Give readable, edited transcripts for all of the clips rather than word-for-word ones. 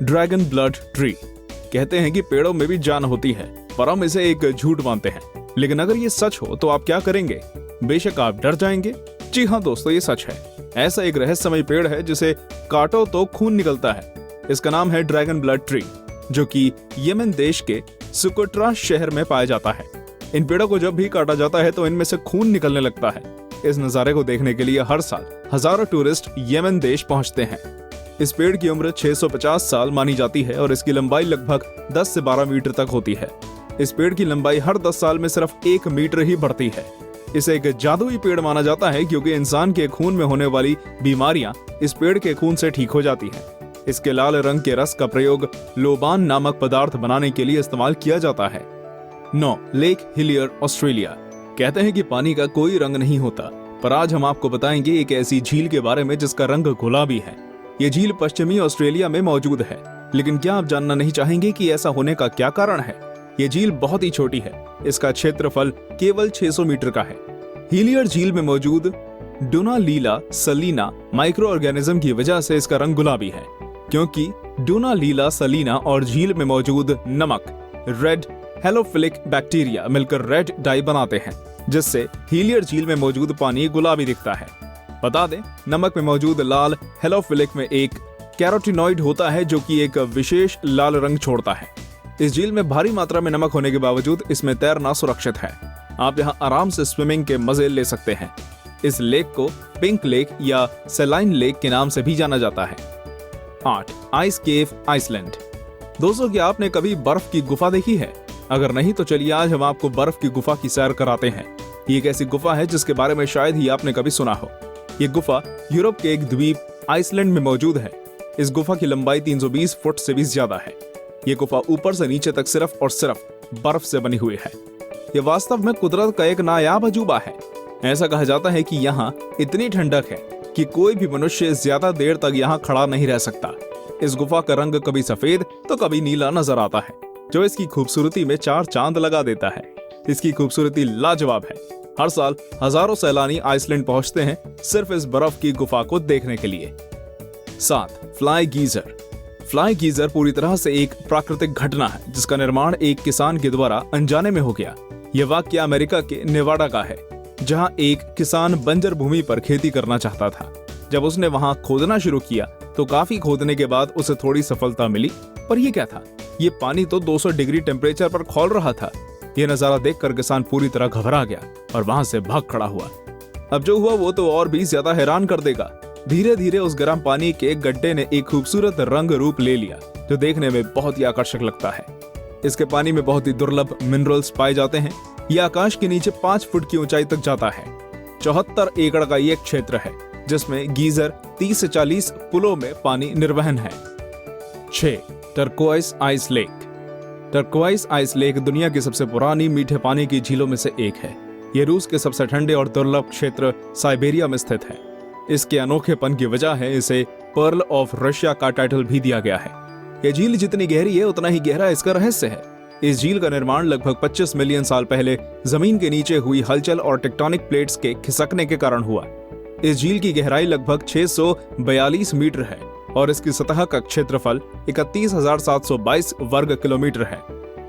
Dragon blood tree. कहते हैं कि पेड़ों में भी जान होती है, पर हम इसे एक झूठ मानते हैं। लेकिन अगर ये सच हो तो आप क्या करेंगे? बेशक आप डर जाएंगे। जी हाँ दोस्तों, ये सच है। ऐसा एक रहस्यमय पेड़ है जिसे काटो तो खून निकलता है। इसका नाम है ड्रैगन ब्लड ट्री, जो कि यमन देश के सुकोट्रा शहर में पाया जाता है। इन पेड़ों को जब भी काटा जाता है तो इनमें से खून निकलने लगता है। इस नजारे को देखने के लिए हर साल हजारों टूरिस्ट यमन देश पहुंचते हैं। इस पेड़ की उम्र 650 साल मानी जाती है और इसकी लंबाई लगभग 10 से 12 मीटर तक होती है। इस पेड़ की लंबाई हर 10 साल में सिर्फ 1 मीटर ही बढ़ती है। इसे एक जादुई पेड़ माना जाता है क्योंकि इंसान के खून में होने वाली बीमारियां इस पेड़ के खून से ठीक हो जाती हैं। इसके लाल रंग के रस का प्रयोग लोबान नामक पदार्थ बनाने के लिए इस्तेमाल किया जाता है। 9. Lake Hillier, Australia. कहते हैं कि पानी का कोई रंग नहीं होता, पर आज हम आपको बताएंगे एक ऐसी झील के बारे में जिसका रंग गुलाबी है। ये झील पश्चिमी ऑस्ट्रेलिया में मौजूद है, लेकिन क्या आप जानना नहीं चाहेंगे कि ऐसा होने का क्या कारण है? ये झील बहुत ही छोटी है। इसका क्षेत्रफल केवल 600 मीटर का है। हिलियर झील में मौजूद डोनालीला सलीना माइक्रो ऑर्गेनिज्म की वजह से इसका रंग गुलाबी है, क्योंकि डोनालीला सलीना और झील में मौजूद नमक रेड हेलोफिलिक बैक्टीरिया मिलकर रेड डाई बनाते हैं, जिससे हिलियर झील में मौजूद पानी गुलाबी दिखता है। बता दें, नमक में मौजूद लाल हेलोफिलिक में एक कैरोटीनॉइड होता है जो कि एक विशेष लाल रंग छोड़ता है। इस झील में भारी मात्रा में नमक होने के बावजूद इसमें तैरना सुरक्षित है। आप यहाँ आराम से स्विमिंग के मजे ले सकते हैं। इस लेक को पिंक लेक या सेलाइन लेक के नाम से भी जाना जाता है। 8. आइस केव, आइसलैंड। दोस्तों, क्या आपने कभी बर्फ की गुफा देखी है? अगर नहीं तो चलिए आज हम आपको बर्फ की गुफा की सैर कराते हैं। ये एक ऐसी गुफा है जिसके बारे में शायद ही आपने कभी सुना हो। ये गुफा यूरोप के एक द्वीप आइसलैंड में मौजूद है। इस गुफा की लंबाई 320 फुट से भी ज्यादा है। ये गुफा ऊपर से नीचे तक सिर्फ और सिर्फ बर्फ से बनी हुई है। ये वास्तव में कुदरत का एक नायाब अजूबा है। ऐसा कहा जाता है कि यहाँ इतनी ठंडक है कि कोई भी मनुष्य ज्यादा देर तक यहाँ खड़ा नहीं रह सकता। इस गुफा का रंग कभी सफेद तो कभी नीला नजर आता है, जो इसकी खूबसूरती में 4 चांद लगा देता है। इसकी खूबसूरती लाजवाब है। हर साल हजारों सैलानी आइसलैंड पहुंचते हैं सिर्फ इस बर्फ की गुफा को देखने के लिए। 7. Fly geyser. फ्लाई गीजर पूरी तरह से एक प्राकृतिक घटना है जिसका निर्माण एक किसान के द्वारा अनजाने में हो गया। यह वाकया अमेरिका के नेवाडा का है, जहां एक किसान बंजर भूमि पर खेती करना चाहता था। जब उसने वहां खोदना शुरू किया तो काफी खोदने के बाद उसे थोड़ी सफलता मिली, पर यह क्या था? ये पानी तो 200 डिग्री टेम्परेचर पर खौल रहा था। यह नजारा देखकर किसान पूरी तरह घबरा गया और वहां से भाग खड़ा हुआ। अब जो हुआ वो तो और भी ज्यादा हैरान कर देगा। धीरे धीरे उस गर्म पानी के गड्ढे ने एक खूबसूरत रंग रूप ले लिया, जो देखने में बहुत ही आकर्षक लगता है। इसके पानी में बहुत ही दुर्लभ मिनरल्स पाए जाते हैं। यह आकाश के नीचे 5 फुट की ऊंचाई तक जाता है। 74 एकड़ का ये क्षेत्र है जिसमें गीजर 30 से 40 पुलों में पानी निर्वहन है। 6. Turquoise ice lake. Turquoise ice lake दुनिया की सबसे पुरानी मीठे पानी की झीलों में से एक है। यह रूस के सबसे ठंडे और दुर्लभ क्षेत्र साइबेरिया में स्थित है। इसके अनोखेपन की वजह है इसे पर्ल ऑफ रशिया का टाइटल भी दिया गया है। यह झील जितनी गहरी है उतना ही गहरा इसका रहस्य है। इस झील का निर्माण लगभग 25 मिलियन साल पहले जमीन के नीचे हुई हलचल और टेक्टोनिक प्लेट्स के खिसकने के कारण हुआ। इस झील की गहराई लगभग 642 मीटर है और इसकी सतह का क्षेत्रफल 31,722 वर्ग किलोमीटर है।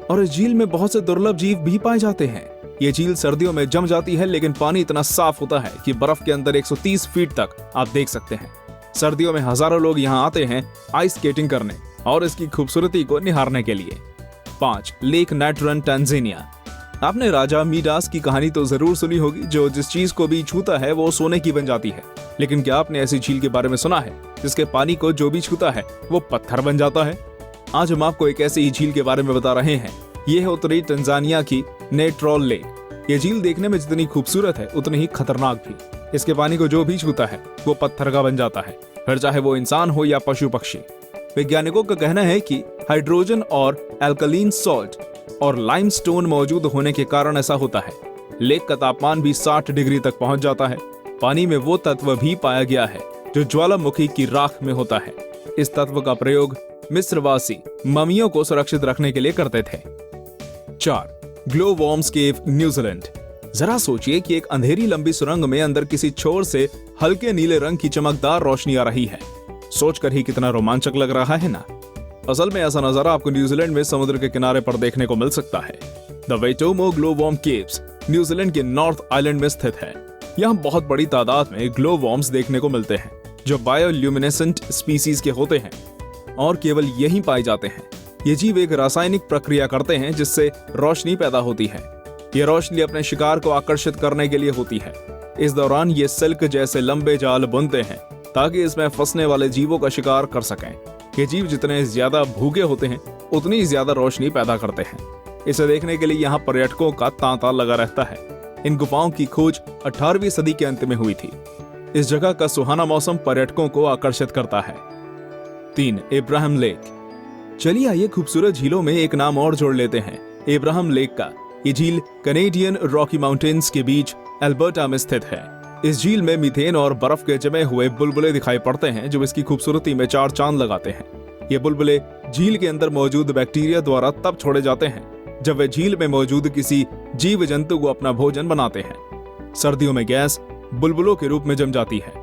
और इस झील में बहुत से दुर्लभ जीव भी पाए जाते हैं। ये झील सर्दियों में जम जाती है, लेकिन पानी इतना साफ होता है कि बर्फ के अंदर 130 फीट तक आप देख सकते हैं। सर्दियों में हजारों लोग यहाँ आते हैं आइस स्केटिंग करने और इसकी खूबसूरती को निहारने के लिए। 5. Lake Natron, Tanzania. आपने राजा मीडास की कहानी तो जरूर सुनी होगी, जो जिस चीज को भी छूता है वो सोने की बन जाती है। लेकिन क्या आपने ऐसी झील के बारे में सुना है जिसके पानी को जो भी छूता है वो पत्थर बन जाता है? आज हम आपको एक ऐसी ही झील के बारे में बता रहे हैं। ये है उत्तरी तंजानिया की नेट्रोल लेक। ये झील देखने में जितनी खूबसूरत है उतनी ही खतरनाक भी। इसके पानी को जो भी छूता है वो पत्थर का बन जाता है, फिर चाहे वो इंसान हो या पशु पक्षी। वैज्ञानिकों का कहना है कि हाइड्रोजन और एल्कलीन सॉल्ट और लाइमस्टोन मौजूद होने के कारण ऐसा होता है। लेक का तापमान भी 60 डिग्री तक पहुंच जाता है। पानी में वो तत्व भी पाया गया है जो ज्वालामुखी की राख में होता है। इस तत्व का प्रयोग मिस्रवासी ममियों को सुरक्षित रखने के लिए करते थे। 4. ग्लो वॉर्म्स केव, न्यूजीलैंड। जरा सोचिए कि एक अंधेरी लंबी सुरंग में अंदर किसी छोर से हल्के नीले रंग की चमकदार रोशनी आ रही है। सोचकर ही कितना रोमांचक लग रहा है ना। असल में ऐसा नजारा आपको न्यूजीलैंड में समुद्र के किनारे पर देखने को मिल सकता है। द वेटोमो ग्लोवॉर्म केव्स न्यूजीलैंड के नॉर्थ आइलैंड में स्थित है। यहाँ बहुत बड़ी तादाद में ग्लोवॉर्म्स देखने को मिलते हैं जो बायोल्यूमिनेसेंट स्पीसीज के होते हैं और केवल यहीं पाए जाते हैं। ये जीव एक रासायनिक प्रक्रिया करते हैं जिससे रोशनी पैदा होती है। ये रोशनी अपने शिकार को आकर्षित करने के लिए होती है। इस दौरान ये सिल्क जैसे लंबे जाल बुनते हैं ताकि इसमें फंसने वाले जीवों का शिकार कर सकें। ये जीव जितने ज्यादा भूखे होते हैं उतनी ज्यादा रोशनी पैदा करते हैं। इसे देखने के लिए यहाँ पर्यटकों का तांता लगा रहता है। इन गुफाओं की खोज 18वीं सदी के अंत में हुई थी। इस जगह का सुहाना मौसम पर्यटकों को आकर्षित करता है। 3. इब्राहिम लेक। चलिए आइए खूबसूरत झीलों में एक नाम और जोड़ लेते हैं, इब्राहिम लेक का। ये झील कनेडियन रॉकी माउंटेन्स के बीच अल्बर्टा में स्थित है। इस झील में मीथेन और बर्फ के जमे हुए बुलबुले दिखाई पड़ते हैं जो इसकी खूबसूरती में 4 चांद लगाते हैं। ये बुलबुले झील के अंदर मौजूद बैक्टीरिया द्वारा तब छोड़े जाते हैं जब वे झील में मौजूद किसी जीव जंतु को अपना भोजन बनाते हैं। सर्दियों में गैस बुलबुलों के रूप में जम जाती है।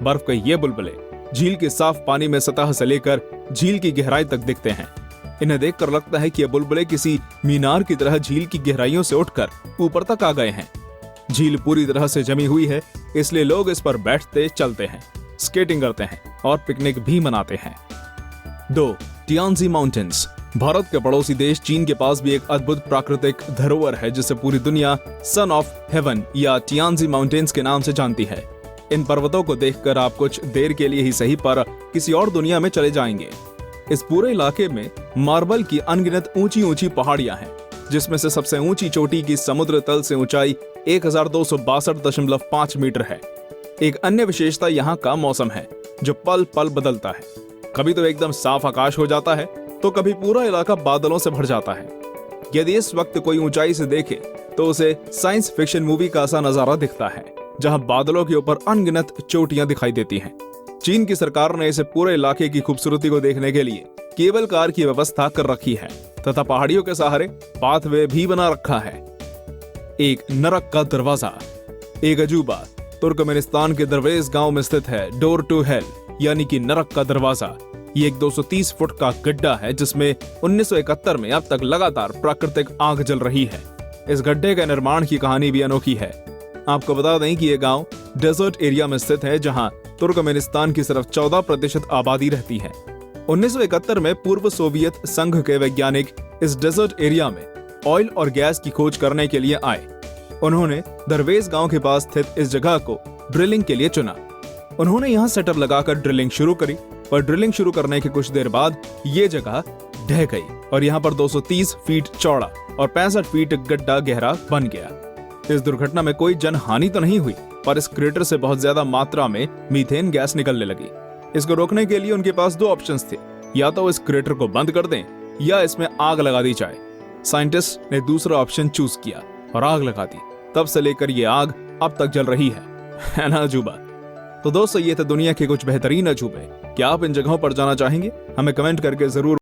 बर्फ के ये बुलबुले झील के साफ पानी में सतह से लेकर झील की गहराई तक दिखते हैं। इन्हें देखकर लगता है कि ये बुलबुले किसी मीनार की तरह झील की गहराइयों से उठकर ऊपर तक आ गए हैं। झील पूरी तरह से जमी हुई है, इसलिए लोग इस पर बैठते, चलते हैं, स्केटिंग करते हैं और पिकनिक भी मनाते हैं। 2. टियांजी माउंटेन्स। भारत के पड़ोसी देश चीन के पास भी एक अद्भुत प्राकृतिक धरोहर है जिसे पूरी दुनिया सन ऑफ हेवन या टियांजी माउंटेन्स के नाम से जानती है। इन पर्वतों को देखकर आप कुछ देर के लिए ही सही पर किसी और दुनिया में चले जाएंगे। इस पूरे इलाके में मार्बल की अनगिनत ऊंची ऊंची पहाड़ियां हैं, जिसमें से सबसे ऊंची चोटी की समुद्र तल से ऊंचाई 1262.5 मीटर है। एक अन्य विशेषता यहाँ का मौसम है जो पल पल बदलता है। कभी तो एकदम साफ आकाश हो जाता है तो कभी पूरा इलाका बादलों से भर जाता है। यदि इस वक्त कोई ऊंचाई से देखे तो उसे साइंस फिक्शन मूवी का सा नजारा दिखता है जहां बादलों के ऊपर अनगिनत चोटियां दिखाई देती हैं। चीन की सरकार ने इसे पूरे इलाके की खूबसूरती को देखने के लिए केबल कार की व्यवस्था कर रखी है तथा पहाड़ियों के सहारे पाथवे भी बना रखा है। एक नरक का दरवाजा। एक अजूबा तुर्कमेनिस्तान के दरवेज गांव में स्थित है डोर टू हेल यानी कि नरक का दरवाजा। ये एक 230 फुट का गड्ढा है जिसमें 1971 में अब तक लगातार प्राकृतिक आग जल रही है। इस गड्ढे के निर्माण की कहानी भी अनोखी है। आपको बता दें कि यह गांव डेजर्ट एरिया में स्थित है जहां तुर्कमेनिस्तान की सिर्फ 14% आबादी रहती है। 1971 में पूर्व सोवियत संघ के वैज्ञानिक इस डेजर्ट एरिया में ऑयल और गैस की खोज करने के लिए आए। उन्होंने दरवेज गांव के पास स्थित इस जगह को ड्रिलिंग के लिए चुना। उन्होंने यहाँ सेटअप लगाकर ड्रिलिंग शुरू करी, पर ड्रिलिंग शुरू करने के कुछ देर बाद ये जगह ढह गई और यहाँ पर 230 फीट चौड़ा और 65 फीट गड्ढा गहरा बन गया। इस दुर्घटना में कोई जनहानि तो नहीं हुई, पर इस क्रेटर से बहुत ज्यादा मात्रा में मीथेन गैस निकलने लगी। इसको रोकने के लिए उनके पास 2 ऑप्शंस थे, या तो इस क्रेटर को बंद कर दें या इसमें आग लगा दी जाए। साइंटिस्ट ने दूसरा ऑप्शन चूज किया और आग लगा दी। तब से लेकर ये आग अब तक जल रही है ना अजूबा? तो दोस्तों, ये थे दुनिया के कुछ बेहतरीन अजूबे। क्या आप इन जगहों पर जाना चाहेंगे? हमें कमेंट करके जरूर